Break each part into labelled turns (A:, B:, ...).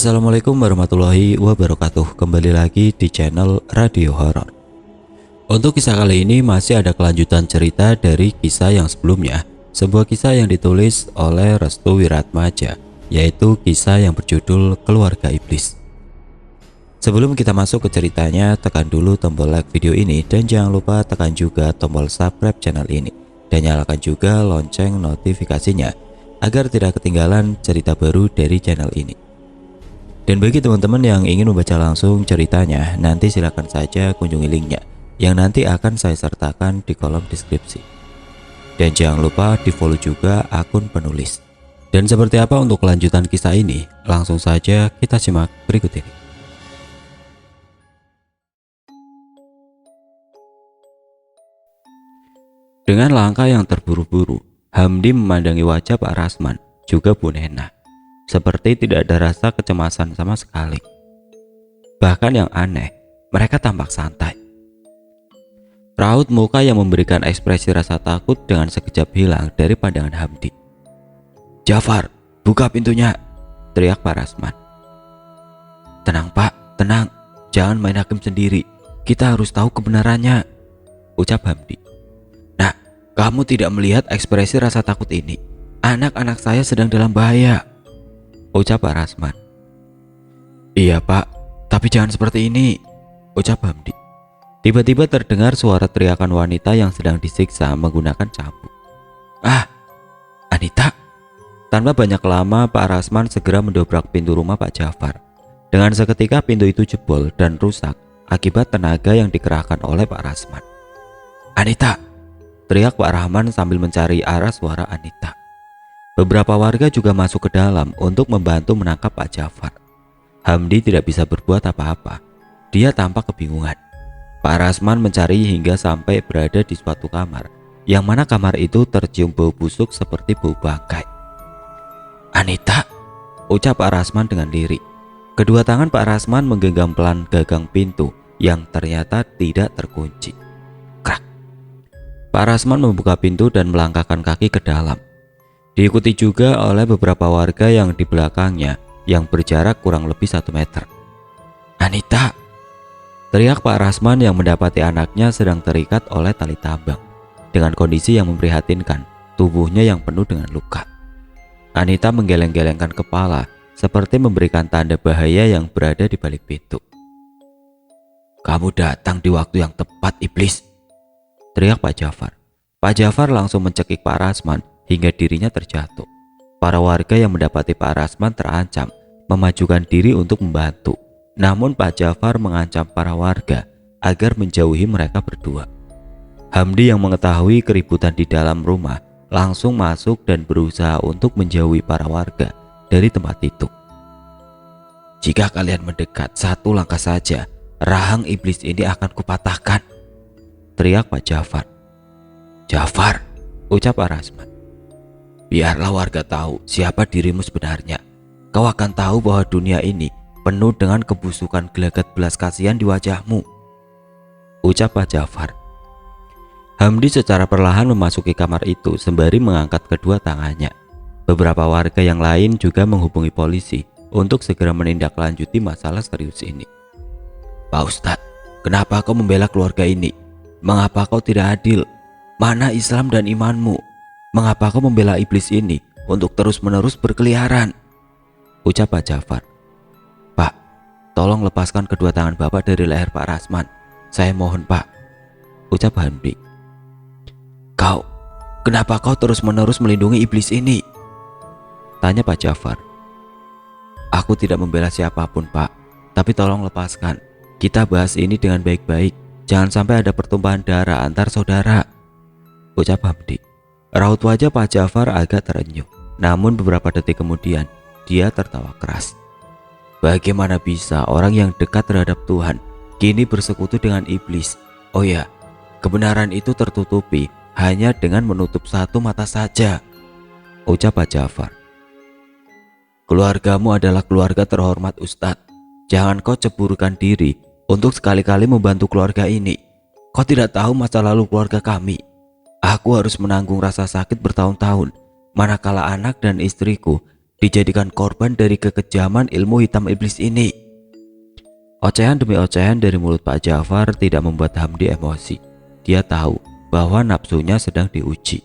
A: Assalamualaikum warahmatullahi wabarakatuh. Kembali lagi di channel Radio Horor. Untuk kisah kali ini masih ada kelanjutan cerita dari kisah yang sebelumnya. Sebuah kisah yang ditulis oleh Restu Wiratmaja, yaitu kisah yang berjudul Keluarga Iblis. Sebelum kita masuk ke ceritanya, tekan dulu tombol like video ini dan jangan lupa tekan juga tombol subscribe channel ini dan nyalakan juga lonceng notifikasinya agar tidak ketinggalan cerita baru dari channel ini. Dan bagi teman-teman yang ingin membaca langsung ceritanya, nanti silakan saja kunjungi linknya yang nanti akan saya sertakan di kolom deskripsi. Dan jangan lupa di follow juga akun penulis. Dan seperti apa untuk kelanjutan kisah ini? Langsung saja kita simak berikut ini. Dengan langkah yang terburu-buru, Hamdi memandangi wajah Pak Rasman, juga Bu Nena. Seperti tidak ada rasa kecemasan sama sekali. Bahkan yang aneh, mereka tampak santai. Raut muka yang memberikan ekspresi rasa takut dengan sekejap hilang dari pandangan Hamdi. "Jafar, buka pintunya!" teriak Pak Rasman. "Tenang Pak, tenang. Jangan main hakim sendiri. Kita harus tahu kebenarannya," ucap Hamdi. "Nah, kamu tidak melihat ekspresi rasa takut ini. Anak-anak saya sedang dalam bahaya," ucap Pak Rasman. "Iya Pak, tapi jangan seperti ini," ucap Hamdi. Tiba-tiba terdengar suara teriakan wanita yang sedang disiksa menggunakan cambuk. "Ah, Anita!" Tanpa banyak lama, Pak Rasman segera mendobrak pintu rumah Pak Jafar. Dengan seketika pintu itu jebol dan rusak akibat tenaga yang dikerahkan oleh Pak Rasman. "Anita!" teriak Pak Rahman sambil mencari arah suara Anita. Beberapa warga juga masuk ke dalam untuk membantu menangkap Pak Jafar. Hamdi tidak bisa berbuat apa-apa. Dia tampak kebingungan. Pak Rasman mencari hingga sampai berada di suatu kamar, yang mana kamar itu tercium bau busuk seperti bau bangkai. "Anita!" ucap Pak Rasman dengan lirih. Kedua tangan Pak Rasman menggenggam pelan gagang pintu yang ternyata tidak terkunci. Krak! Pak Rasman membuka pintu dan melangkahkan kaki ke dalam. Diikuti juga oleh beberapa warga yang di belakangnya yang berjarak kurang lebih 1 meter. "Anita!" teriak Pak Rasman yang mendapati anaknya sedang terikat oleh tali tambang dengan kondisi yang memprihatinkan, tubuhnya yang penuh dengan luka. Anita menggeleng-gelengkan kepala seperti memberikan tanda bahaya yang berada di balik pintu. "Kamu datang di waktu yang tepat, iblis!" teriak Pak Jafar. Pak Jafar langsung mencekik Pak Rasman hingga dirinya terjatuh. Para warga yang mendapati Pak Rasman terancam memajukan diri untuk membantu. Namun Pak Jafar mengancam para warga agar menjauhi mereka berdua. Hamdi yang mengetahui keributan di dalam rumah langsung masuk dan berusaha untuk menjauhi para warga dari tempat itu. "Jika kalian mendekat 1 langkah saja, rahang iblis ini akan kupatahkan," teriak Pak Jafar. "Jafar," ucap Pak Rasman, "biarlah warga tahu siapa dirimu sebenarnya. Kau akan tahu bahwa dunia ini penuh dengan kebusukan gelagat belas kasihan di wajahmu," ucap Pak Jafar. Hamdi secara perlahan memasuki kamar itu sembari mengangkat kedua tangannya. Beberapa warga yang lain juga menghubungi polisi untuk segera menindaklanjuti masalah serius ini. "Pak Ustadz, kenapa kau membela keluarga ini? Mengapa kau tidak adil? Mana Islam dan imanmu? Mengapa kau membela iblis ini untuk terus-menerus berkeliaran?" ucap Pak Jafar. "Pak, tolong lepaskan kedua tangan Bapak dari leher Pak Rasman. Saya mohon Pak," ucap Hamdi. Kenapa kau terus-menerus melindungi iblis ini?" tanya Pak Jafar. "Aku tidak membela siapapun Pak, tapi tolong lepaskan. Kita bahas ini dengan baik-baik. Jangan sampai ada pertumpahan darah antar saudara," ucap Hamdi. Raut wajah Pak Jafar agak terenyuh. Namun beberapa detik kemudian dia tertawa keras. "Bagaimana bisa orang yang dekat terhadap Tuhan kini bersekutu dengan iblis? Oh ya, kebenaran itu tertutupi hanya dengan menutup 1 mata saja," ucap Pak Jafar. "Keluargamu adalah keluarga terhormat Ustadz. Jangan kau ceburkan diri untuk sekali-kali membantu keluarga ini. Kau tidak tahu masa lalu keluarga kami. Aku harus menanggung rasa sakit bertahun-tahun manakala anak dan istriku dijadikan korban dari kekejaman ilmu hitam iblis ini. Ocehan demi ocehan dari mulut Pak Jafar tidak membuat Hamdi emosi. Dia tahu bahwa nafsunya sedang diuji.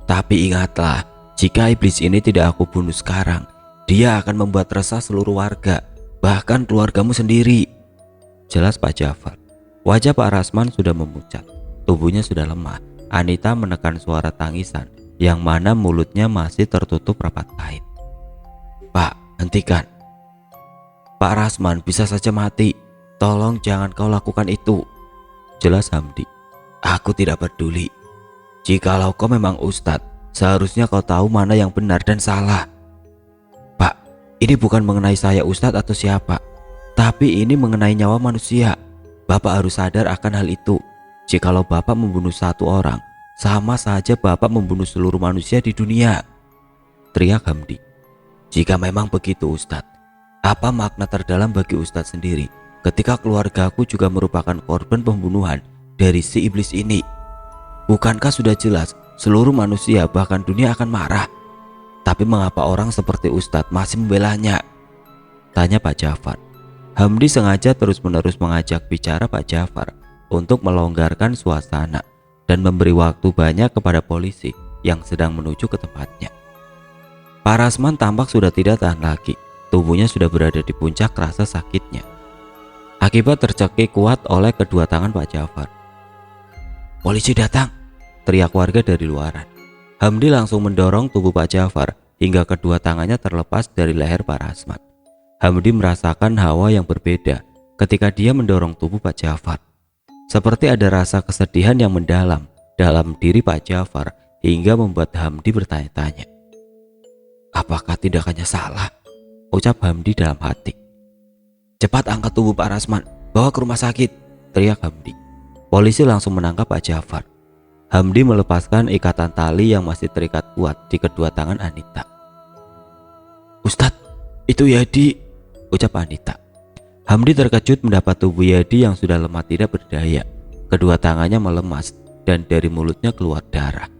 A: Tapi ingatlah, jika iblis ini tidak aku bunuh sekarang, dia akan membuat resah seluruh warga, bahkan keluargamu sendiri. Jelas Pak Jafar. Wajah Pak Rasman sudah memucat, tubuhnya sudah lemah. Anita menekan suara tangisan, yang mana mulutnya masih tertutup rapat kain. Pak, hentikan. Pak Rasman bisa saja mati. Tolong jangan kau lakukan itu. Jelas Hamdi. Aku tidak peduli. Jikalau kau memang ustadz, seharusnya kau tahu mana yang benar dan salah. Pak, ini bukan mengenai saya ustadz atau siapa, tapi ini mengenai nyawa manusia. Bapak harus sadar akan hal itu. Jikalau Bapak membunuh satu orang, sama saja Bapak membunuh seluruh manusia di dunia. Teriak Hamdi. Jika memang begitu Ustadz, apa makna terdalam bagi Ustadz sendiri ketika keluargaku juga merupakan korban pembunuhan dari si iblis ini? Bukankah sudah jelas seluruh manusia bahkan dunia akan marah? Tapi mengapa orang seperti Ustadz masih membelanya? Tanya Pak Jafar. Hamdi sengaja terus-menerus mengajak bicara Pak Jafar untuk melonggarkan suasana dan memberi waktu banyak kepada polisi yang sedang menuju ke tempatnya. Pak Rasman tampak sudah tidak tahan lagi. Tubuhnya sudah berada di puncak rasa sakitnya akibat tercekik kuat oleh kedua tangan Pak Jafar. Polisi datang, teriak warga dari luaran. Hamdi langsung mendorong tubuh Pak Jafar hingga kedua tangannya terlepas dari leher Pak Rasman. Hamdi merasakan hawa yang berbeda ketika dia mendorong tubuh Pak Jafar. Seperti ada rasa kesedihan yang mendalam dalam diri Pak Jafar hingga membuat Hamdi bertanya-tanya. Apakah tindakannya salah? Ucap Hamdi dalam hati. Cepat angkat tubuh Pak Rasman, bawa ke rumah sakit, teriak Hamdi. Polisi langsung menangkap Pak Jafar. Hamdi melepaskan ikatan tali yang masih terikat kuat di kedua tangan Anita. Ustadz, itu Yadi, ucap Anita. Hamdi terkejut mendapat tubuh Yadi yang sudah lemah tidak berdaya. Kedua tangannya melemas dan dari mulutnya keluar darah.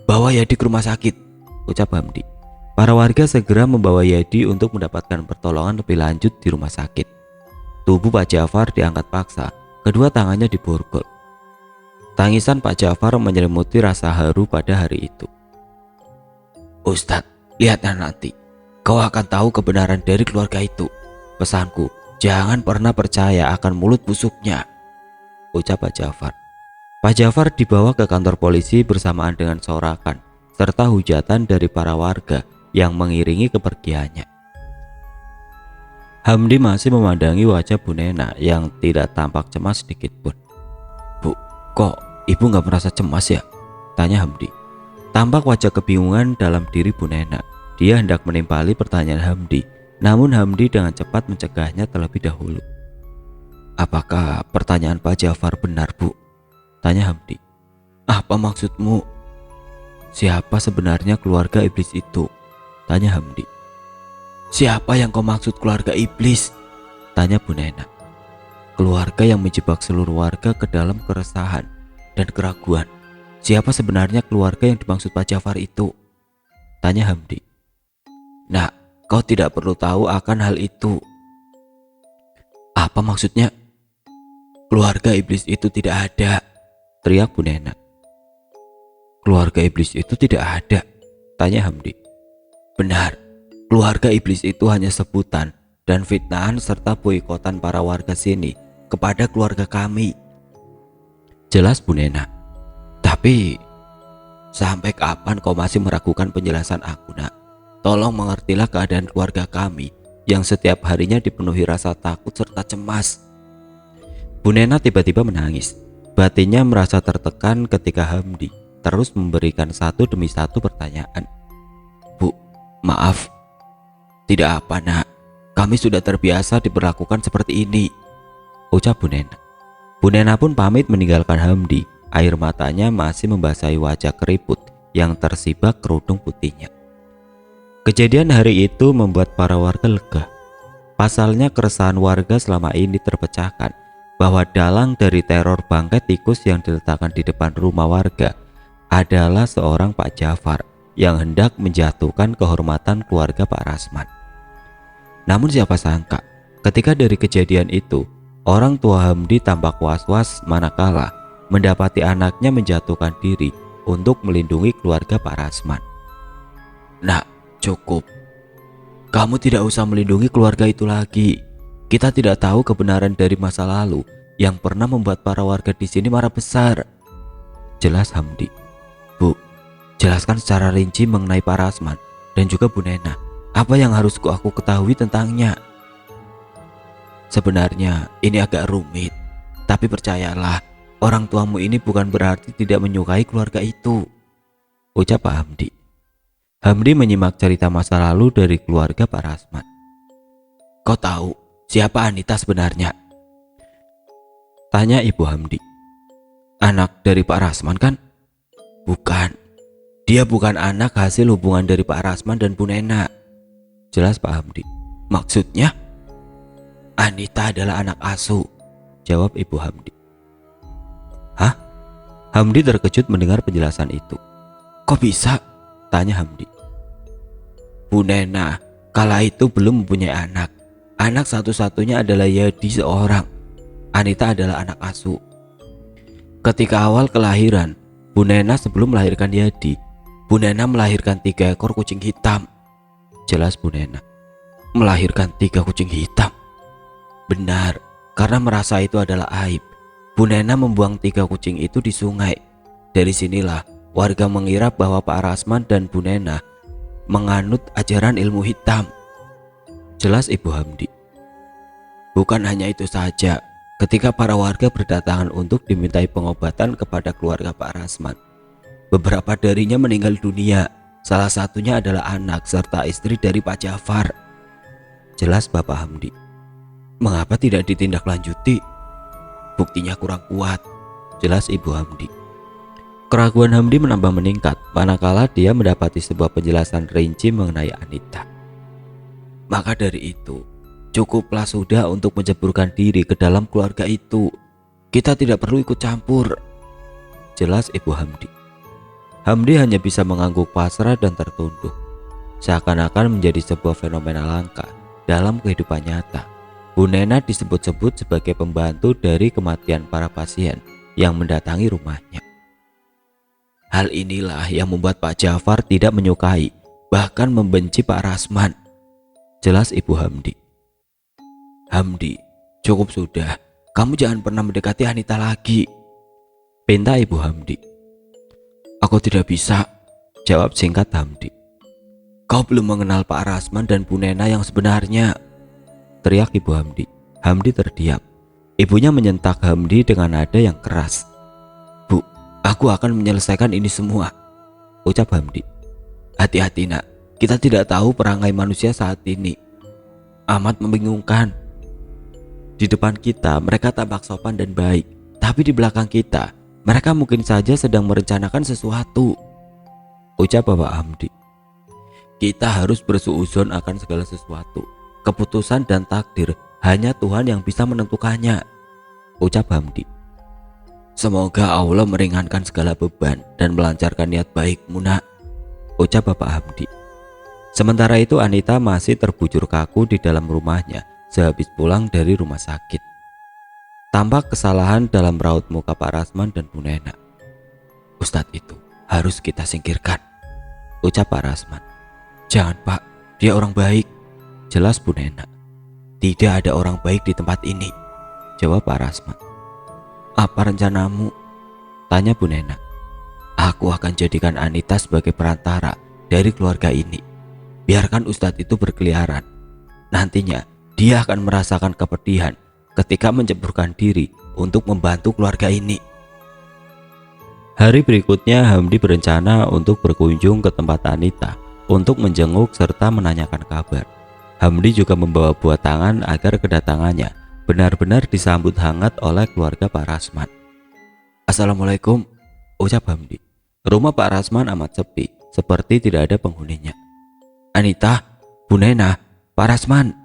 A: Bawa Yadi ke rumah sakit, ucap Hamdi. Para warga segera membawa Yadi untuk mendapatkan pertolongan lebih lanjut di rumah sakit. Tubuh Pak Jafar diangkat paksa, kedua tangannya diborgol. Tangisan Pak Jafar menyelimuti rasa haru pada hari itu. Ustadz, lihatlah nanti. Kau akan tahu kebenaran dari keluarga itu. Pesanku, jangan pernah percaya akan mulut busuknya, ucap Pak Jafar. Pak Jafar dibawa ke kantor polisi bersamaan dengan sorakan serta hujatan dari para warga yang mengiringi kepergiannya. Hamdi masih memandangi wajah Bu Nena yang tidak tampak cemas sedikit pun. Bu, kok ibu nggak merasa cemas ya? Tanya Hamdi. Tampak wajah kebingungan dalam diri Bu Nena. Dia hendak menimpali pertanyaan Hamdi, namun Hamdi dengan cepat mencegahnya terlebih dahulu. Apakah pertanyaan Pak Jafar benar, Bu? Tanya Hamdi. Apa maksudmu? Siapa sebenarnya keluarga iblis itu? Tanya Hamdi. Siapa yang kau maksud keluarga iblis? Tanya Bu Nena. Keluarga yang menjebak seluruh warga ke dalam keresahan dan keraguan. Siapa sebenarnya keluarga yang dimaksud Pak Jafar itu? Tanya Hamdi. Nah, kau tidak perlu tahu akan hal itu. Apa maksudnya? Keluarga iblis itu tidak ada, teriak Bu Nena. Keluarga iblis itu tidak ada, tanya Hamdi. Benar, keluarga iblis itu hanya sebutan dan fitnahan serta boikotan para warga sini kepada keluarga kami. Jelas Bu Nena. Tapi, sampai kapan kau masih meragukan penjelasan aku, Nak? Tolong mengertilah keadaan keluarga kami yang setiap harinya dipenuhi rasa takut serta cemas. Bu Nena tiba-tiba menangis. Batinnya merasa tertekan ketika Hamdi terus memberikan satu demi satu pertanyaan. Bu, maaf. Tidak apa, Nak. Kami sudah terbiasa diperlakukan seperti ini, ucap Bu Nena. Bu Nena pun pamit meninggalkan Hamdi. Air matanya masih membasahi wajah keriput yang tersibak kerudung putihnya. Kejadian hari itu membuat para warga lega. Pasalnya keresahan warga selama ini terpecahkan bahwa dalang dari teror bangkai tikus yang diletakkan di depan rumah warga adalah seorang Pak Jafar yang hendak menjatuhkan kehormatan keluarga Pak Rasman. Namun siapa sangka, ketika dari kejadian itu, orang tua Hamdi tampak was-was manakala mendapati anaknya menjatuhkan diri untuk melindungi keluarga Pak Rasman. "Nak, cukup. Kamu tidak usah melindungi keluarga itu lagi. Kita tidak tahu kebenaran dari masa lalu yang pernah membuat para warga di sini marah besar," jelas Hamdi. "Bu, jelaskan secara rinci mengenai Pak Rasman dan juga Bu Nena. Apa yang harus aku ketahui tentangnya?" "Sebenarnya ini agak rumit, tapi percayalah, orang tuamu ini bukan berarti tidak menyukai keluarga itu," ucap Pak Hamdi. Hamdi menyimak cerita masa lalu dari keluarga Pak Rasman. "Kau tahu siapa Anita sebenarnya?" tanya Ibu Hamdi. "Anak dari Pak Rasman kan?" "Bukan. Dia bukan anak hasil hubungan dari Pak Rasman dan Bu Nena," jelas Pak Hamdi. "Maksudnya?" "Anita adalah anak asuh," jawab Ibu Hamdi. "Hah?" Hamdi terkejut mendengar penjelasan itu. "Kok bisa?" tanya Hamdi. "Bu Nena kala itu belum mempunyai anak. Anak satu-satunya adalah Yadi seorang. Anita adalah anak asuh. Ketika awal kelahiran, Bu Nena sebelum melahirkan Yadi, Bu Nena melahirkan 3 ekor kucing hitam," jelas Bu Nena. "Melahirkan 3 kucing hitam?" "Benar, karena merasa itu adalah aib. Bu Nena membuang 3 kucing itu di sungai. Dari sinilah warga mengira bahwa Pak Rasman dan Bu Nena menganut ajaran ilmu hitam," jelas Ibu Hamdi. "Bukan hanya itu saja, ketika para warga berdatangan untuk dimintai pengobatan kepada keluarga Pak Rasman, beberapa darinya meninggal dunia. Salah satunya adalah anak serta istri dari Pak Jafar," jelas Bapak Hamdi. "Mengapa tidak ditindaklanjuti? Buktinya kurang kuat," jelas Ibu Hamdi. Keraguan Hamdi menambah meningkat manakala dia mendapati sebuah penjelasan rinci mengenai Anita. "Maka dari itu, cukuplah sudah untuk menceburkan diri ke dalam keluarga itu. Kita tidak perlu ikut campur," jelas Ibu Hamdi. Hamdi hanya bisa mengangguk pasrah dan tertunduk, seakan-akan menjadi sebuah fenomena langka dalam kehidupan nyata. Bu Nena disebut-sebut sebagai pembantu dari kematian para pasien yang mendatangi rumahnya. Hal inilah yang membuat Pak Jafar tidak menyukai, bahkan membenci Pak Rasman, jelas Ibu Hamdi. "Hamdi, cukup sudah. Kamu jangan pernah mendekati Anita lagi," pinta Ibu Hamdi. "Aku tidak bisa," jawab singkat Hamdi. "Kau belum mengenal Pak Rasman dan Bu Nena yang sebenarnya," teriak Ibu Hamdi. Hamdi terdiam. Ibunya menyentak Hamdi dengan nada yang keras. "Bu, aku akan menyelesaikan ini semua," ucap Hamdi. "Hati-hati nak, kita tidak tahu perangai manusia saat ini. Amat membingungkan. Di depan kita mereka tampak sopan dan baik, tapi di belakang kita mereka mungkin saja sedang merencanakan sesuatu," ucap Bapak Hamdi. "Kita harus bersuuzon akan segala sesuatu. Keputusan dan takdir hanya Tuhan yang bisa menentukannya," ucap Hamdi. "Semoga Allah meringankan segala beban dan melancarkan niat baikmu nak," ucap Bapak Hamdi. Sementara itu Anita masih terbujur kaku di dalam rumahnya sehabis pulang dari rumah sakit. Tampak kesalahan dalam raut muka Pak Rasman dan Bu Nena. "Ustadz itu harus kita singkirkan," ucap Pak Rasman. "Jangan Pak, dia orang baik," jelas Bu Nena. "Tidak ada orang baik di tempat ini," jawab Pak Rasman. "Apa rencanamu?" tanya Bu Nena. "Aku akan jadikan Anita sebagai perantara dari keluarga ini. Biarkan Ustadz itu berkeliaran. Nantinya dia akan merasakan kepedihan ketika menceburkan diri untuk membantu keluarga ini." Hari berikutnya Hamdi berencana untuk berkunjung ke tempat Anita untuk menjenguk serta menanyakan kabar. Hamdi juga membawa buah tangan agar kedatangannya benar-benar disambut hangat oleh keluarga Pak Rasman. "Assalamualaikum," ucap Hamdi. Rumah Pak Rasman amat sepi, seperti tidak ada penghuninya. "Anita, Bu Nena, Pak Rasman,"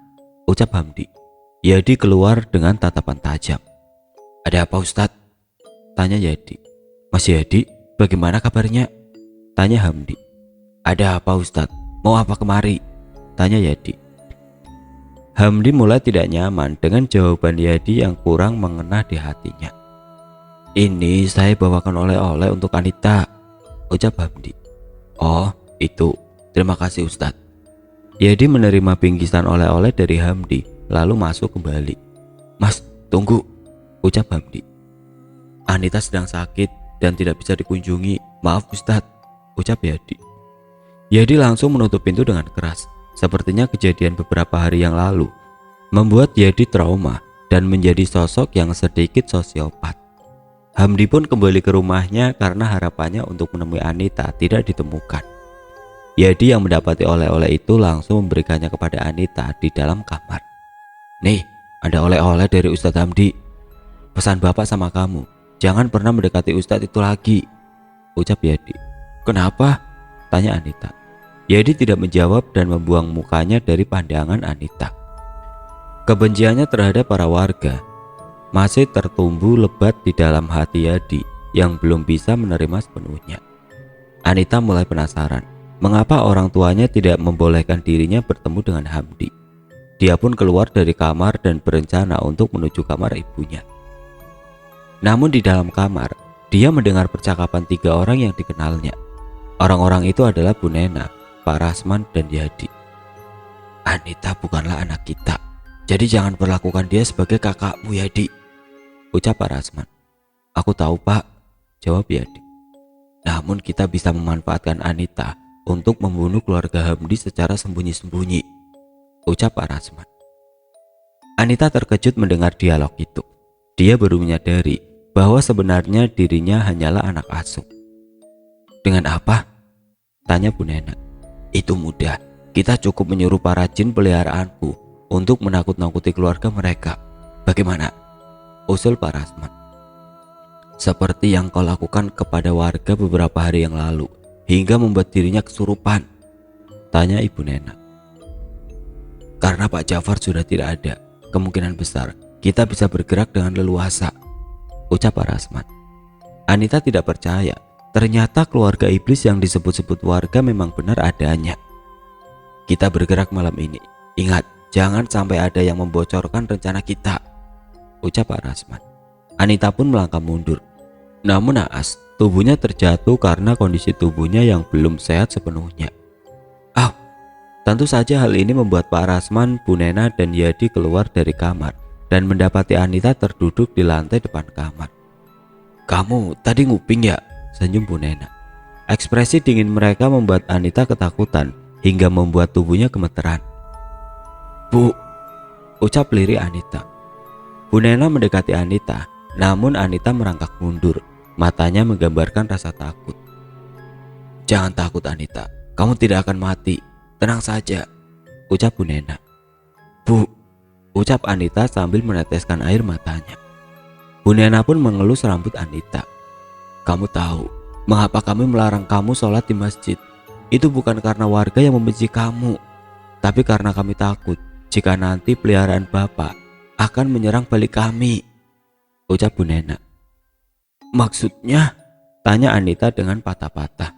A: ucap Hamdi. Yadi keluar dengan tatapan tajam. "Ada apa Ustadz?" tanya Yadi. "Mas Yadi, bagaimana kabarnya?" tanya Hamdi. Ada apa Ustadz? Mau apa kemari? Tanya Yadi. Hamdi mulai tidak nyaman dengan jawaban Yadi yang kurang mengena di hatinya. Ini saya bawakan oleh-oleh untuk Anita, ucap Hamdi. Oh itu, terima kasih Ustadz. Yadi menerima bingkisan oleh-oleh dari Hamdi lalu masuk kembali. Mas, tunggu, ucap Hamdi. Anita sedang sakit dan tidak bisa dikunjungi. Maaf Ustadz, ucap Yadi. Yadi langsung menutup pintu dengan keras. Sepertinya kejadian beberapa hari yang lalu membuat Yadi trauma dan menjadi sosok yang sedikit sosiopat. Hamdi pun kembali ke rumahnya karena harapannya untuk menemui Anita tidak ditemukan. Yadi yang mendapati oleh-oleh itu langsung memberikannya kepada Anita di dalam kamar. Nih, ada oleh-oleh dari Ustadz Hamdi. Pesan bapak sama kamu, jangan pernah mendekati Ustadz itu lagi, ucap Yadi. Kenapa? Tanya Anita. Yadi tidak menjawab dan membuang mukanya dari pandangan Anita. Kebenciannya terhadap para warga masih tertumbuh lebat di dalam hati Yadi yang belum bisa menerima sepenuhnya. Anita mulai penasaran mengapa orang tuanya tidak membolehkan dirinya bertemu dengan Hamdi. Dia pun keluar dari kamar dan berencana untuk menuju kamar ibunya. Namun di dalam kamar, dia mendengar percakapan 3 orang yang dikenalnya. Orang-orang itu adalah Bu Nena, Pak Rasman, dan Yadi. Anita bukanlah anak kita, jadi jangan perlakukan dia sebagai kakakmu Yadi, ucap Pak Rasman. Aku tahu Pak, jawab Yadi. Namun kita bisa memanfaatkan Anita untuk membunuh keluarga Hamdi secara sembunyi-sembunyi, ucap Pak Rasman. Anita terkejut mendengar dialog itu. Dia baru menyadari bahwa sebenarnya dirinya hanyalah anak asuh. Dengan apa? Tanya Bu Nena. Itu mudah, kita cukup menyuruh para jin peliharaanku untuk menakut-nakuti keluarga mereka. Bagaimana? Usul Pak Rasman. Seperti yang kau lakukan kepada warga beberapa hari yang lalu, hingga membuat dirinya kesurupan, tanya Ibu Nena. Karena Pak Jafar sudah tidak ada, kemungkinan besar kita bisa bergerak dengan leluasa, ucap Pak Rasman. Anita tidak percaya. Ternyata keluarga iblis yang disebut-sebut warga memang benar adanya. Kita bergerak malam ini. Ingat, jangan sampai ada yang membocorkan rencana kita, ucap Pak Rasman. Anita pun melangkah mundur. Namun naas, tubuhnya terjatuh karena kondisi tubuhnya yang belum sehat sepenuhnya. Tentu saja hal ini membuat Pak Rasman, Bu Nena, dan Yadi keluar dari kamar dan mendapati Anita terduduk di lantai depan kamar. Kamu tadi nguping ya? Senyum Bu Nena. Ekspresi dingin mereka membuat Anita ketakutan hingga membuat tubuhnya gemeteran. Bu, ucap lirih Anita. Bu Nena mendekati Anita, namun Anita merangkak mundur. Matanya menggambarkan rasa takut. Jangan takut Anita, kamu tidak akan mati. Tenang saja, ucap Bu Nena. Bu, ucap Anita sambil meneteskan air matanya. Bu Nena pun mengelus rambut Anita. Kamu tahu mengapa kami melarang kamu sholat di masjid? Itu bukan karena warga yang membenci kamu, tapi karena kami takut jika nanti peliharaan Bapak akan menyerang balik kami, ucap Bu Nena. Maksudnya? Tanya Anita dengan patah-patah.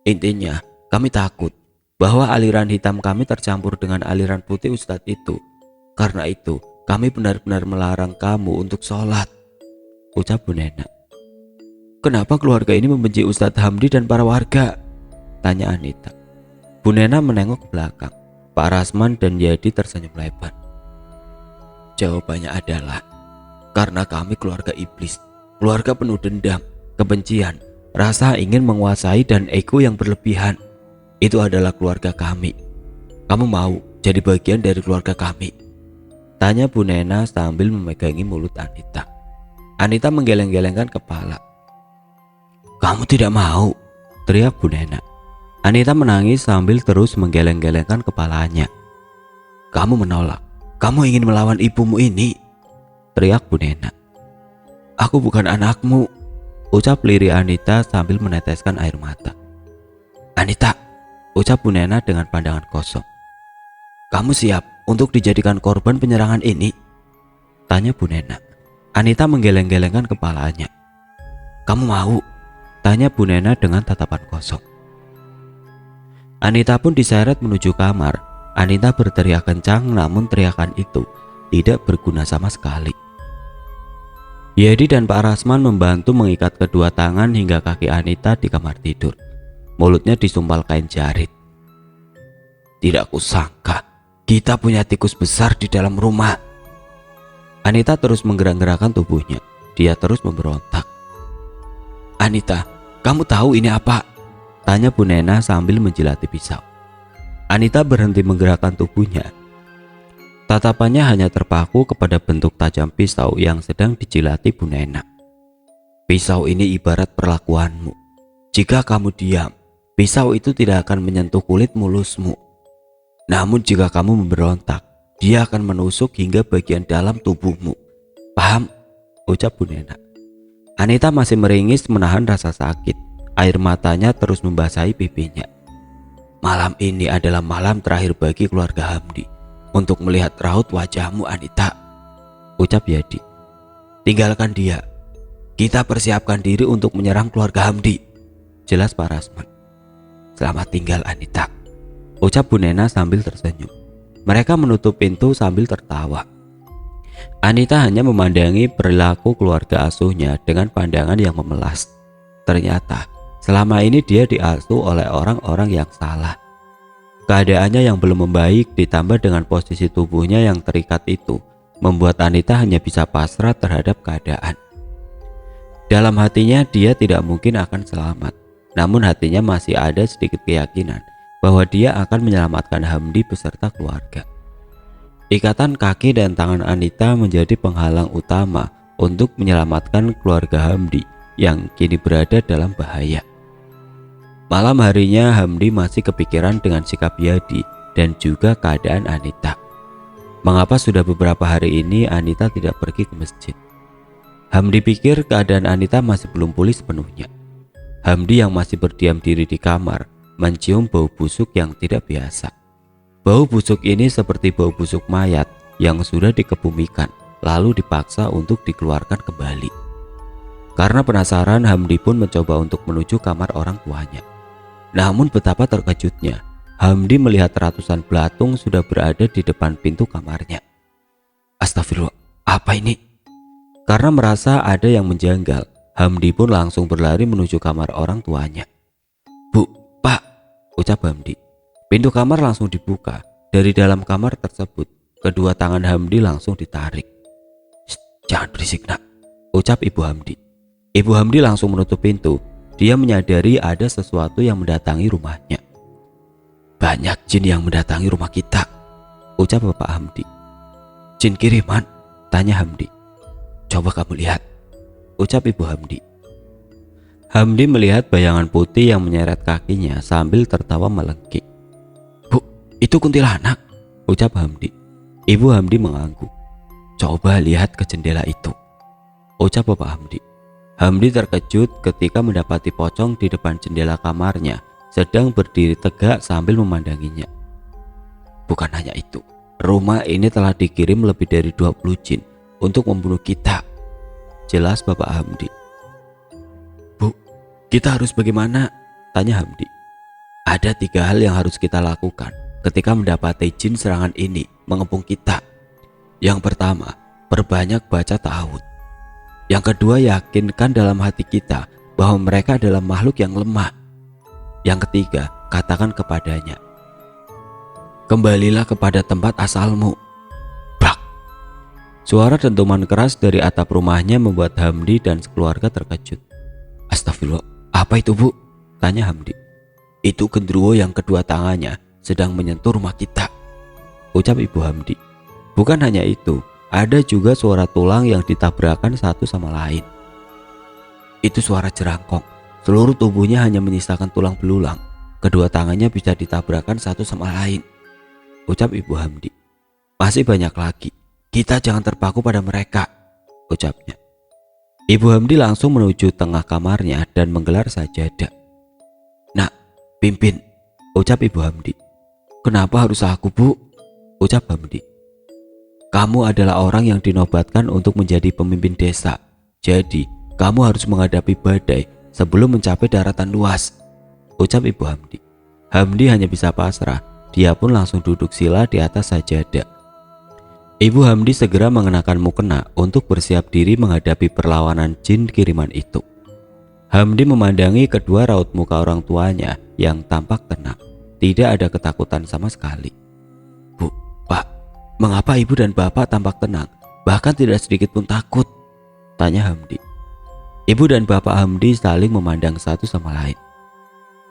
A: Intinya, kami takut bahwa aliran hitam kami tercampur dengan aliran putih Ustadz itu. Karena itu, kami benar-benar melarang kamu untuk sholat, ucap Bu Nena. Kenapa keluarga ini membenci Ustadz Hamdi dan para warga? Tanya Anita. Bu Nena menengok ke belakang. Pak Rasman dan Yadi tersenyum lebar. Jawabannya adalah karena kami keluarga iblis, keluarga penuh dendam, kebencian, rasa ingin menguasai dan ego yang berlebihan. Itu adalah keluarga kami. Kamu mau jadi bagian dari keluarga kami? Tanya Bu Nena sambil memegangi mulut Anita. Anita menggeleng-gelengkan kepala. Kamu tidak mau, teriak Bu Nena. Anita menangis sambil terus menggeleng-gelengkan kepalanya. Kamu menolak, kamu ingin melawan ibumu ini, teriak Bu Nena. Aku bukan anakmu, ucap lirih Anita sambil meneteskan air mata. Anita, ucap Bu Nena dengan pandangan kosong. Kamu siap untuk dijadikan korban penyerangan ini? Tanya Bu Nena. Anita menggeleng-gelengkan kepalanya. Kamu mau? Tanya Bu Nena dengan tatapan kosong. Anita pun diseret menuju kamar. Anita berteriak kencang, namun teriakan itu tidak berguna sama sekali. Yadi dan Pak Rasman membantu mengikat kedua tangan hingga kaki Anita di kamar tidur. Mulutnya disumpal kain jarit. Tidak kusangka kita punya tikus besar di dalam rumah. Anita terus menggerak-gerakkan tubuhnya. Dia terus memberontak. Anita, kamu tahu ini apa? Tanya Bu Nena sambil menjilati pisau. Anita berhenti menggerakkan tubuhnya. Tatapannya hanya terpaku kepada bentuk tajam pisau yang sedang dijilati Bu Nena. Pisau ini ibarat perlakuanmu. Jika kamu diam, pisau itu tidak akan menyentuh kulit mulusmu. Namun jika kamu memberontak, dia akan menusuk hingga bagian dalam tubuhmu. Paham? Ucap Bu Nena. Anita masih meringis menahan rasa sakit. Air matanya terus membasahi pipinya. Malam ini adalah malam terakhir bagi keluarga Hamdi untuk melihat raut wajahmu, Anita. Ucap Yadi. Tinggalkan dia. Kita persiapkan diri untuk menyerang keluarga Hamdi. Jelas Pak Rasman. Selamat tinggal, Anita. Ucap Bu Nena sambil tersenyum. Mereka menutup pintu sambil tertawa. Anita hanya memandangi perilaku keluarga asuhnya dengan pandangan yang memelas. Ternyata selama ini dia diasuh oleh orang-orang yang salah. Keadaannya yang belum membaik ditambah dengan posisi tubuhnya yang terikat itu membuat Anita hanya bisa pasrah terhadap keadaan. Dalam hatinya dia tidak mungkin akan selamat, namun hatinya masih ada sedikit keyakinan bahwa dia akan menyelamatkan Hamdi beserta keluarga. Ikatan kaki dan tangan Anita menjadi penghalang utama untuk menyelamatkan keluarga Hamdi yang kini berada dalam bahaya. Malam harinya Hamdi masih kepikiran dengan sikap Yadi dan juga keadaan Anita. Mengapa sudah beberapa hari ini Anita tidak pergi ke masjid? Hamdi pikir keadaan Anita masih belum pulih sepenuhnya. Hamdi yang masih berdiam diri di kamar mencium bau busuk yang tidak biasa. Bau busuk ini seperti bau busuk mayat yang sudah dikebumikan lalu dipaksa untuk dikeluarkan kembali. Karena penasaran, Hamdi pun mencoba untuk menuju kamar orang tuanya. Namun betapa terkejutnya, Hamdi melihat ratusan belatung sudah berada di depan pintu kamarnya. Astagfirullah, apa ini? Karena merasa ada yang menjanggal, Hamdi pun langsung berlari menuju kamar orang tuanya. Bu, Pak, ucap Hamdi. Pintu kamar langsung dibuka. Dari dalam kamar tersebut, kedua tangan Hamdi langsung ditarik. Jangan berisik, nak, ucap Ibu Hamdi. Ibu Hamdi langsung menutup pintu. Dia menyadari ada sesuatu yang mendatangi rumahnya. Banyak jin yang mendatangi rumah kita, ucap Bapak Hamdi. Jin kiriman? Tanya Hamdi. Coba kamu lihat, ucap Ibu Hamdi. Hamdi melihat bayangan putih yang menyeret kakinya sambil tertawa melengking. Bu, itu kuntilanak, ucap Hamdi. Ibu Hamdi mengangguk. Coba lihat ke jendela itu, ucap Bapak Hamdi. Hamdi terkejut ketika mendapati pocong di depan jendela kamarnya sedang berdiri tegak sambil memandanginya. Bukan hanya itu, rumah ini telah dikirim lebih dari 20 jin untuk membunuh kita, jelas Bapak Hamdi. Bu, kita harus bagaimana? Tanya Hamdi. Ada 3 hal yang harus kita lakukan ketika mendapati jin serangan ini mengepung kita. Yang pertama, perbanyak baca ta'awudz. Yang kedua, yakinkan dalam hati kita bahwa mereka adalah makhluk yang lemah. Yang ketiga, katakan kepadanya, kembalilah kepada tempat asalmu. Brak! Suara dentuman keras dari atap rumahnya membuat Hamdi dan keluarga terkejut. Astagfirullah, apa itu, Bu? Tanya Hamdi. Itu genderuwo yang kedua tangannya sedang menyentuh rumah kita, ucap Ibu Hamdi. Bukan hanya itu, ada juga suara tulang yang ditabrakan satu sama lain. Itu suara jerangkong. Seluruh tubuhnya hanya menyisakan tulang belulang. Kedua tangannya bisa ditabrakan satu sama lain, ucap Ibu Hamdi. Masih banyak lagi. Kita jangan terpaku pada mereka, ucapnya. Ibu Hamdi langsung menuju tengah kamarnya dan menggelar sajadah. Nak, pimpin, ucap Ibu Hamdi. Kenapa harus aku, Bu? Ucap Hamdi. Kamu adalah orang yang dinobatkan untuk menjadi pemimpin desa. Jadi, kamu harus menghadapi badai sebelum mencapai daratan luas, ucap Ibu Hamdi. Hamdi hanya bisa pasrah. Dia pun langsung duduk sila di atas sajadah. Ibu Hamdi segera mengenakan mukena untuk bersiap diri menghadapi perlawanan jin kiriman itu. Hamdi memandangi kedua raut muka orang tuanya yang tampak tenang. Tidak ada ketakutan sama sekali. "Bu, Pak, mengapa ibu dan bapak tampak tenang? Bahkan tidak sedikit pun takut?" tanya Hamdi. Ibu dan bapak Hamdi saling memandang satu sama lain.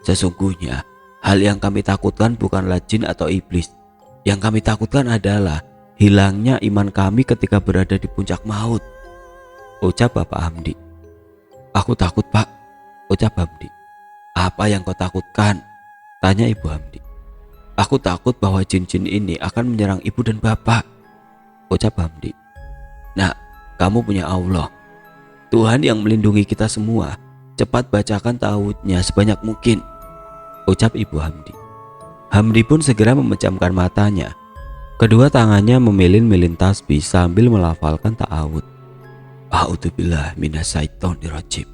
A: "Sesungguhnya, hal yang kami takutkan bukanlah jin atau iblis. Yang kami takutkan adalah hilangnya iman kami ketika berada di puncak maut," ucap bapak Hamdi. "Aku takut, Pak," ucap Hamdi. "Apa yang kau takutkan?" tanya ibu Hamdi. "Aku takut bahwa jin-jin ini akan menyerang ibu dan bapak," ucap Hamdi. "Nak, kamu punya Allah, Tuhan yang melindungi kita semua. Cepat bacakan ta'awudnya sebanyak mungkin," ucap ibu Hamdi. Hamdi pun segera memejamkan matanya. Kedua tangannya memilin-milin tasbih sambil melafalkan ta'awud. "A'udzubillah minasyaitonirrajim."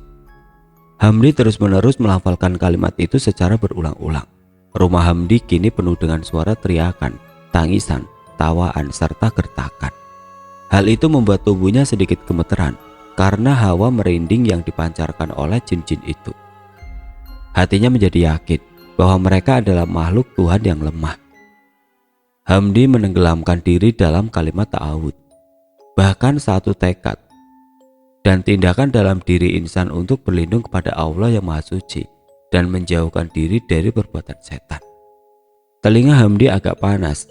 A: Hamdi terus-menerus melafalkan kalimat itu secara berulang-ulang. Rumah Hamdi kini penuh dengan suara teriakan, tangisan, tawaan, serta gertakan. Hal itu membuat tubuhnya sedikit gemeteran karena hawa merinding yang dipancarkan oleh jin-jin itu. Hatinya menjadi yakin bahwa mereka adalah makhluk Tuhan yang lemah. Hamdi menenggelamkan diri dalam kalimat ta'awud. Bahkan satu tekad dan tindakan dalam diri insan untuk berlindung kepada Allah yang Maha Suci dan menjauhkan diri dari perbuatan setan. Telinga Hamdi agak panas.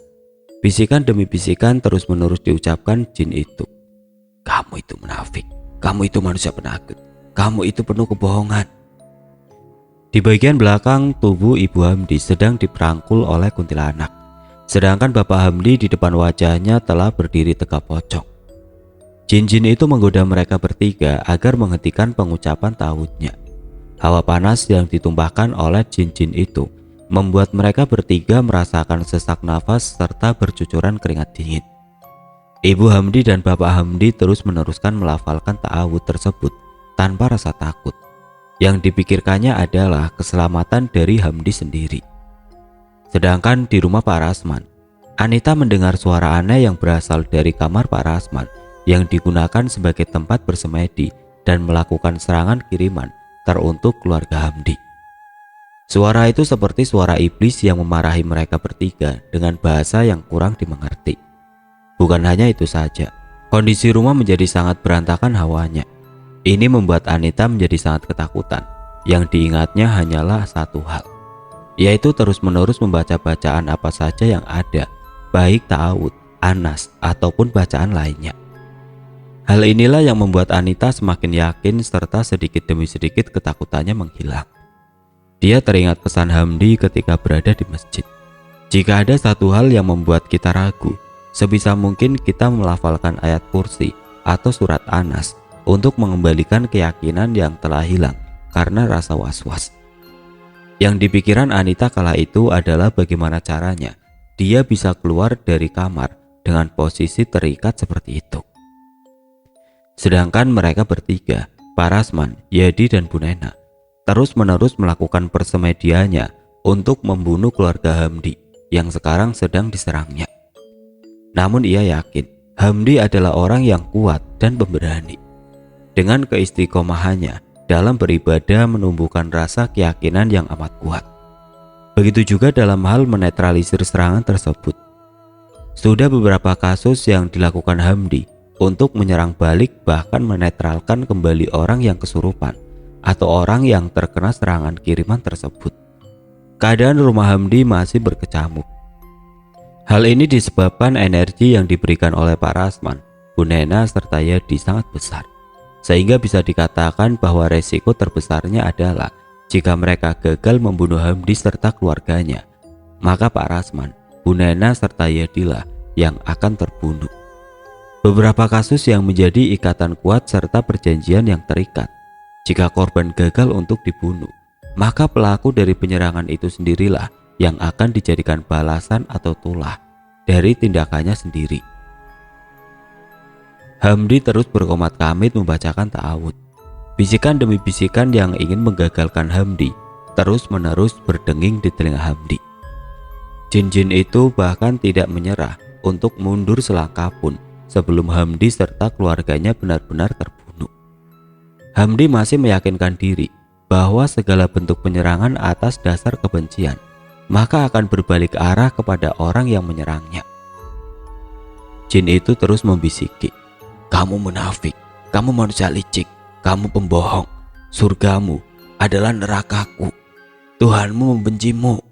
A: Bisikan demi bisikan terus-menerus diucapkan jin itu. "Kamu itu munafik. Kamu itu manusia penakut. Kamu itu penuh kebohongan." Di bagian belakang tubuh ibu Hamdi sedang diperangkul oleh kuntilanak. Sedangkan bapak Hamdi di depan wajahnya telah berdiri tegap pocong. Jin-jin itu menggoda mereka bertiga agar menghentikan pengucapan ta'awudnya. Hawa panas yang ditumpahkan oleh jin-jin itu membuat mereka bertiga merasakan sesak nafas serta bercucuran keringat dingin. Ibu Hamdi dan bapak Hamdi terus meneruskan melafalkan ta'awud tersebut tanpa rasa takut. Yang dipikirkannya adalah keselamatan dari Hamdi sendiri. Sedangkan di rumah Pak Rasman, Anita mendengar suara aneh yang berasal dari kamar Pak Rasman yang digunakan sebagai tempat bersemedi dan melakukan serangan kiriman teruntuk keluarga Hamdi. Suara itu seperti suara iblis yang memarahi mereka bertiga dengan bahasa yang kurang dimengerti. Bukan hanya itu saja, kondisi rumah menjadi sangat berantakan hawanya. Ini membuat Anita menjadi sangat ketakutan. Yang diingatnya hanyalah satu hal, yaitu terus-menerus membaca bacaan apa saja yang ada, baik ta'awud, anas, ataupun bacaan lainnya. Hal inilah yang membuat Anita semakin yakin serta sedikit demi sedikit ketakutannya menghilang. Dia teringat pesan Hamdi ketika berada di masjid. Jika ada satu hal yang membuat kita ragu, sebisa mungkin kita melafalkan ayat kursi atau surat Anas untuk mengembalikan keyakinan yang telah hilang karena rasa was-was. Yang dipikiran Anita kala itu adalah bagaimana caranya dia bisa keluar dari kamar dengan posisi terikat seperti itu. Sedangkan mereka bertiga, Pak Rasman, Yadi, dan Bu Nena, terus-menerus melakukan persemediannya untuk membunuh keluarga Hamdi yang sekarang sedang diserangnya. Namun ia yakin Hamdi adalah orang yang kuat dan pemberani. Dengan keistiqomahannya dalam beribadah menumbuhkan rasa keyakinan yang amat kuat. Begitu juga dalam hal menetralisir serangan tersebut. Sudah beberapa kasus yang dilakukan Hamdi untuk menyerang balik bahkan menetralkan kembali orang yang kesurupan atau orang yang terkena serangan kiriman tersebut. Keadaan rumah Hamdi masih berkecamuk. Hal ini disebabkan energi yang diberikan oleh Pak Rasman, Bu Nena, serta Yadi sangat besar. Sehingga bisa dikatakan bahwa resiko terbesarnya adalah jika mereka gagal membunuh Hamdi serta keluarganya, maka Pak Rasman, Bu Nena, serta Yadilah yang akan terbunuh. Beberapa kasus yang menjadi ikatan kuat serta perjanjian yang terikat. Jika korban gagal untuk dibunuh, maka pelaku dari penyerangan itu sendirilah yang akan dijadikan balasan atau tulah dari tindakannya sendiri. Hamdi terus berkomat-kamit membacakan ta'awud. Bisikan demi bisikan yang ingin menggagalkan Hamdi terus-menerus berdenging di telinga Hamdi. Jin-jin itu bahkan tidak menyerah untuk mundur selangkah pun sebelum Hamdi serta keluarganya benar-benar terbunuh. Hamdi masih meyakinkan diri bahwa segala bentuk penyerangan atas dasar kebencian maka akan berbalik arah kepada orang yang menyerangnya. Jin itu terus membisiki, "Kamu munafik, kamu manusia licik, kamu pembohong, surgamu adalah nerakaku, Tuhanmu membencimu."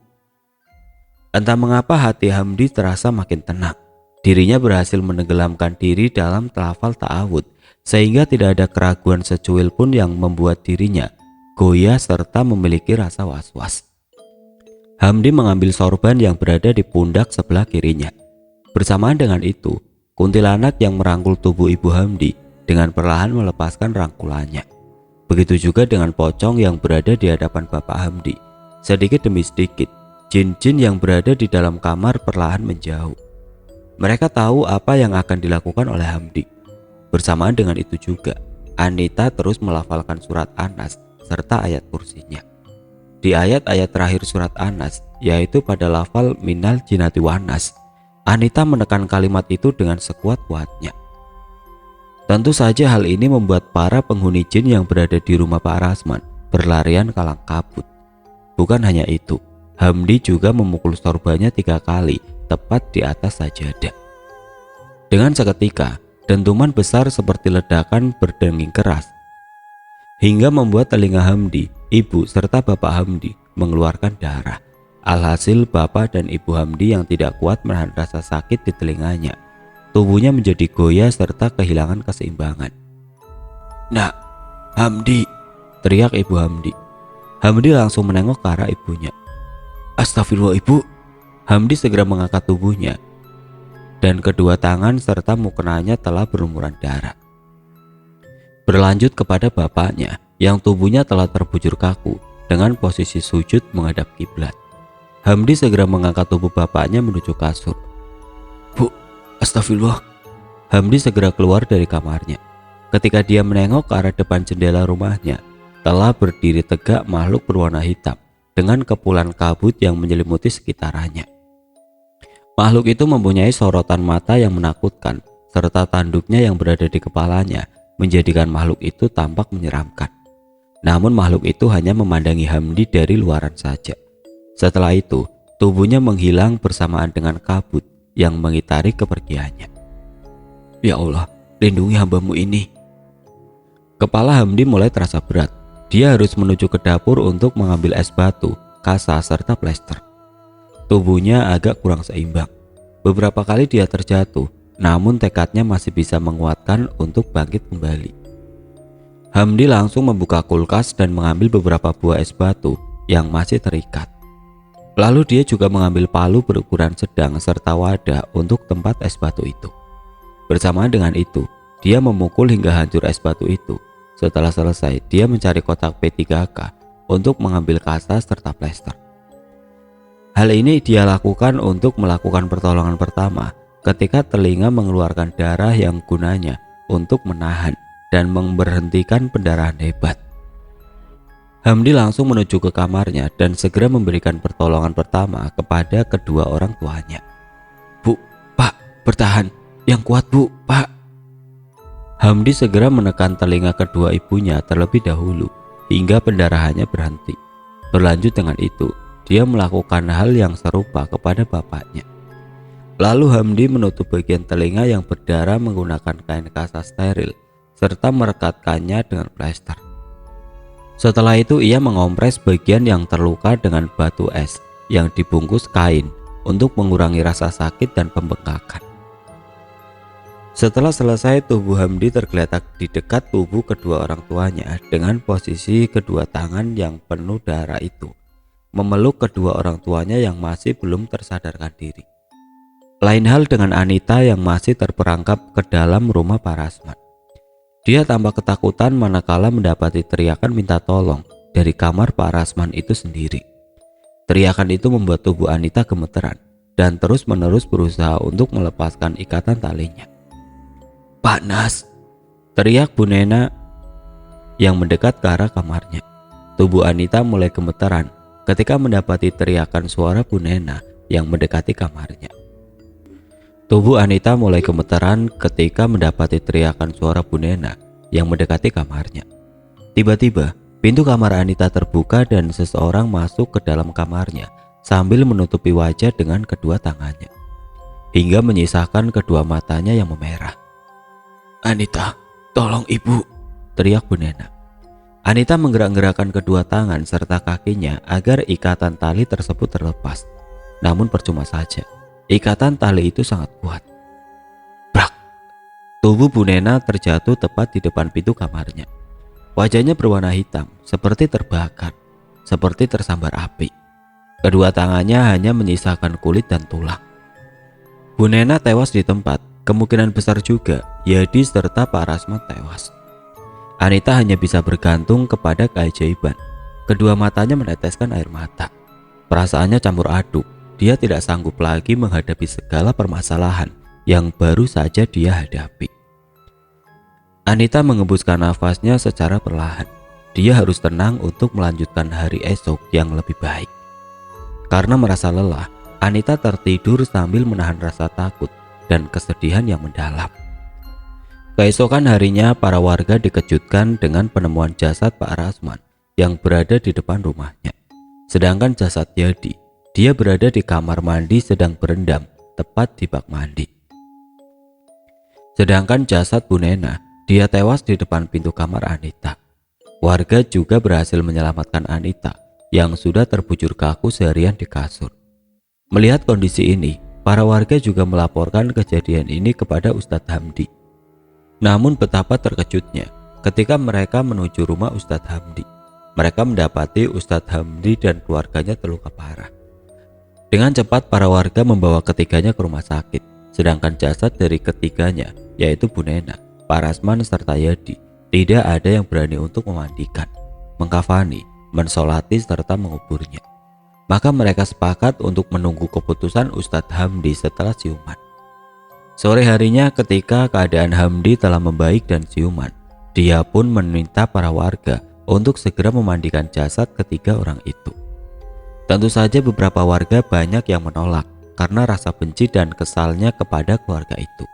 A: Entah mengapa hati Hamdi terasa makin tenang. Dirinya berhasil menenggelamkan diri dalam lafal ta'awud sehingga tidak ada keraguan secuil pun yang membuat dirinya goyah serta memiliki rasa was-was. Hamdi mengambil sorban yang berada di pundak sebelah kirinya. Bersamaan dengan itu, kuntilanak yang merangkul tubuh ibu Hamdi dengan perlahan melepaskan rangkulannya. Begitu juga dengan pocong yang berada di hadapan bapak Hamdi. Sedikit demi sedikit, jin-jin yang berada di dalam kamar perlahan menjauh. Mereka tahu apa yang akan dilakukan oleh Hamdi. Bersamaan dengan itu juga, Anita terus melafalkan surat Anas serta ayat kursinya. Di ayat-ayat terakhir surat Anas, yaitu pada lafal minal jinati wanas, Anita menekan kalimat itu dengan sekuat-kuatnya. Tentu saja hal ini membuat para penghuni jin yang berada di rumah Pak Rasman berlarian kalang kabut. Bukan hanya itu, Hamdi juga memukul sorbannya 3 kali tepat di atas sajadah. Dengan seketika, dentuman besar seperti ledakan berdenging keras hingga membuat telinga Hamdi, ibu serta bapak Hamdi mengeluarkan darah. Alhasil bapak dan ibu Hamdi yang tidak kuat menahan rasa sakit di telinganya, tubuhnya menjadi goyah serta kehilangan keseimbangan. "Nak, Hamdi!" teriak ibu Hamdi. Hamdi langsung menengok ke arah ibunya. "Astagfirullah ibu!" Hamdi segera mengangkat tubuhnya dan kedua tangan serta mukenanya telah berlumuran darah. Berlanjut kepada bapaknya yang tubuhnya telah terbujur kaku dengan posisi sujud menghadap kiblat. Hamdi segera mengangkat tubuh bapaknya menuju kasur. "Bu, astagfirullah." Hamdi segera keluar dari kamarnya. Ketika dia menengok ke arah depan jendela rumahnya, telah berdiri tegak makhluk berwarna hitam dengan kepulan kabut yang menyelimuti sekitarannya. Makhluk itu mempunyai sorotan mata yang menakutkan serta tanduknya yang berada di kepalanya menjadikan makhluk itu tampak menyeramkan. Namun makhluk itu hanya memandangi Hamdi dari luaran saja. Setelah itu, tubuhnya menghilang bersamaan dengan kabut yang mengitari kepergiannya. "Ya Allah, lindungi hambamu ini." Kepala Hamdi mulai terasa berat. Dia harus menuju ke dapur untuk mengambil es batu, kasa, serta plester. Tubuhnya agak kurang seimbang. Beberapa kali dia terjatuh, namun tekadnya masih bisa menguatkan untuk bangkit kembali. Hamdi langsung membuka kulkas dan mengambil beberapa buah es batu yang masih terikat. Lalu dia juga mengambil palu berukuran sedang serta wadah untuk tempat es batu itu. Bersamaan dengan itu, dia memukul hingga hancur es batu itu. Setelah selesai, dia mencari kotak P3K untuk mengambil kasa serta plester. Hal ini dia lakukan untuk melakukan pertolongan pertama ketika telinga mengeluarkan darah yang gunanya untuk menahan dan memberhentikan pendarahan hebat. Hamdi langsung menuju ke kamarnya dan segera memberikan pertolongan pertama kepada kedua orang tuanya. "Bu, Pak, bertahan, yang kuat Bu, Pak." Hamdi segera menekan telinga kedua ibunya terlebih dahulu hingga pendarahannya berhenti. Berlanjut dengan itu, dia melakukan hal yang serupa kepada bapaknya. Lalu Hamdi menutup bagian telinga yang berdarah menggunakan kain kasa steril serta merekatkannya dengan plester. Setelah itu ia mengompres bagian yang terluka dengan batu es yang dibungkus kain untuk mengurangi rasa sakit dan pembengkakan. Setelah selesai, tubuh Hamdi tergeletak di dekat tubuh kedua orang tuanya dengan posisi kedua tangan yang penuh darah itu memeluk kedua orang tuanya yang masih belum tersadarkan diri. Lain hal dengan Anita yang masih terperangkap ke dalam rumah Pak Rasman. Dia tampak ketakutan manakala mendapati teriakan minta tolong dari kamar Pak Rasman itu sendiri. Teriakan itu membuat tubuh Anita gemeteran dan terus-menerus berusaha untuk melepaskan ikatan talinya. "Panas!" teriak Bu Nena yang mendekat ke arah kamarnya. Tubuh Anita mulai gemeteran ketika mendapati teriakan suara Bu Nena yang mendekati kamarnya. Tubuh Anita mulai gemeteran ketika mendapati teriakan suara Bu Nena yang mendekati kamarnya. Tiba-tiba, pintu kamar Anita terbuka dan seseorang masuk ke dalam kamarnya sambil menutupi wajah dengan kedua tangannya, hingga menyisakan kedua matanya yang memerah. "Anita, tolong ibu!" teriak Bu Nena. Anita menggerak-gerakkan kedua tangan serta kakinya agar ikatan tali tersebut terlepas. Namun percuma saja, ikatan tali itu sangat kuat. Brak! Tubuh Bu Nena terjatuh tepat di depan pintu kamarnya. Wajahnya berwarna hitam, seperti terbakar, seperti tersambar api. Kedua tangannya hanya menyisakan kulit dan tulang. Bu Nena tewas di tempat. Kemungkinan besar juga Yadi serta Pak Rasman tewas. Anita hanya bisa bergantung kepada keajaiban. Kedua matanya meneteskan air mata. Perasaannya campur aduk. Dia tidak sanggup lagi menghadapi segala permasalahan yang baru saja dia hadapi. Anita mengembuskan nafasnya secara perlahan. Dia harus tenang untuk melanjutkan hari esok yang lebih baik. Karena merasa lelah, Anita tertidur sambil menahan rasa takut dan kesedihan yang mendalam. Keesokan harinya, para warga dikejutkan dengan penemuan jasad Pak Rasman yang berada di depan rumahnya. Sedangkan jasad Yadi, dia berada di kamar mandi sedang berendam tepat di bak mandi. Sedangkan jasad Bu Nena, dia tewas di depan pintu kamar Anita. Warga juga berhasil menyelamatkan Anita yang sudah terbujur kaku seharian di kasur. Melihat kondisi ini, para warga juga melaporkan kejadian ini kepada Ustadz Hamdi. Namun betapa terkejutnya ketika mereka menuju rumah Ustadz Hamdi. Mereka mendapati Ustadz Hamdi dan keluarganya terluka parah. Dengan cepat para warga membawa ketiganya ke rumah sakit. Sedangkan jasad dari ketiganya, yaitu Bu Nena, Pak Rasman serta Yadi, tidak ada yang berani untuk memandikan, mengkafani, mensolati serta menguburnya. Maka mereka sepakat untuk menunggu keputusan Ustadz Hamdi setelah siuman. Sore harinya ketika keadaan Hamdi telah membaik dan siuman, dia pun meminta para warga untuk segera memandikan jasad ketiga orang itu. Tentu saja beberapa warga banyak yang menolak karena rasa benci dan kesalnya kepada keluarga itu.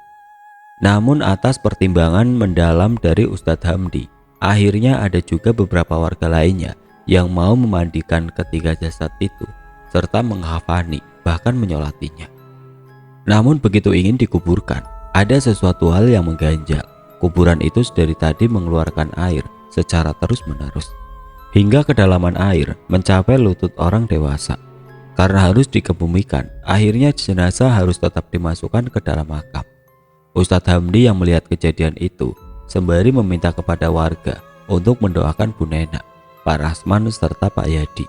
A: Namun atas pertimbangan mendalam dari Ustadz Hamdi, akhirnya ada juga beberapa warga lainnya yang mau memandikan ketiga jasad itu serta menghafani bahkan menyolatinya. Namun begitu ingin dikuburkan, ada sesuatu hal yang mengganjal. Kuburan itu dari tadi mengeluarkan air secara terus-menerus hingga kedalaman air mencapai lutut orang dewasa. Karena harus dikebumikan, akhirnya jenazah harus tetap dimasukkan ke dalam makam. Ustadz Hamdi yang melihat kejadian itu sembari meminta kepada warga untuk mendoakan Bu Nena, Pak Rasman serta Pak Yadi.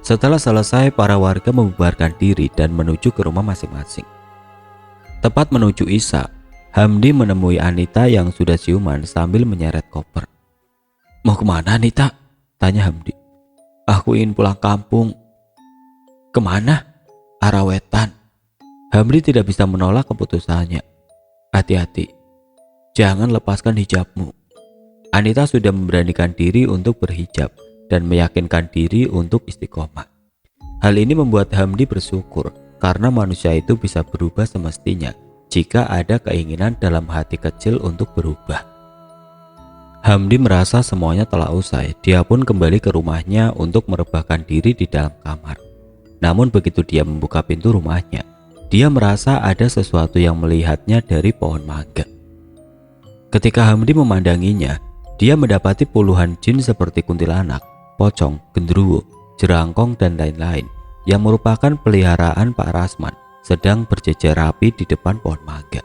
A: Setelah selesai, para warga membubarkan diri dan menuju ke rumah masing-masing. Tepat menuju Isya, Hamdi menemui Anita yang sudah siuman sambil menyeret koper. "Mau kemana, Anita?" tanya Hamdi. "Aku ingin pulang kampung." "Kemana?" "Arah wetan." Hamdi tidak bisa menolak keputusannya. "Hati-hati, jangan lepaskan hijabmu." Anita sudah memberanikan diri untuk berhijab dan meyakinkan diri untuk istiqomah. Hal ini membuat Hamdi bersyukur karena manusia itu bisa berubah semestinya jika ada keinginan dalam hati kecil untuk berubah. Hamdi merasa semuanya telah usai. Dia pun kembali ke rumahnya untuk merebahkan diri di dalam kamar. Namun begitu dia membuka pintu rumahnya, dia merasa ada sesuatu yang melihatnya dari pohon mangga. Ketika Hamdi memandanginya, dia mendapati puluhan jin seperti kuntilanak, pocong, genderuwo, jerangkong, dan lain-lain yang merupakan peliharaan Pak Rasman sedang berjejer rapi di depan pohon mangga.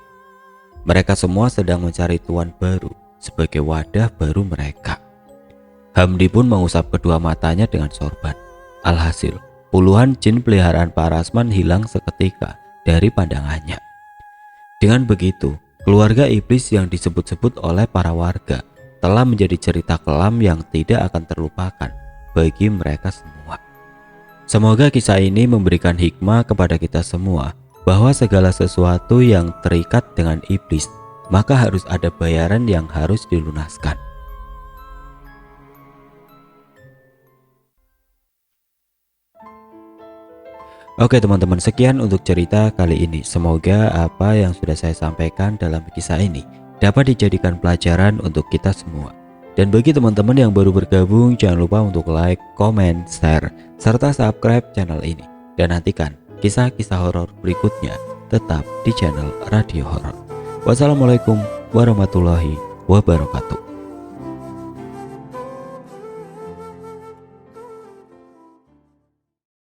A: Mereka semua sedang mencari tuan baru sebagai wadah baru mereka. Hamdi pun mengusap kedua matanya dengan sorban. Alhasil, puluhan jin peliharaan Pak Rasman hilang seketika dari pandangannya. Dengan begitu, keluarga iblis yang disebut-sebut oleh para warga telah menjadi cerita kelam yang tidak akan terlupakan bagi mereka semua. Semoga kisah ini memberikan hikmah kepada kita semua bahwa segala sesuatu yang terikat dengan iblis, maka harus ada bayaran yang harus dilunaskan. Oke teman-teman, sekian untuk cerita kali ini. Semoga apa yang sudah saya sampaikan dalam kisah ini dapat dijadikan pelajaran untuk kita semua. Dan bagi teman-teman yang baru bergabung, jangan lupa untuk like, comment, share, serta subscribe channel ini. Dan nantikan kisah-kisah horor berikutnya tetap di channel Radio Horor. Wassalamualaikum warahmatullahi wabarakatuh.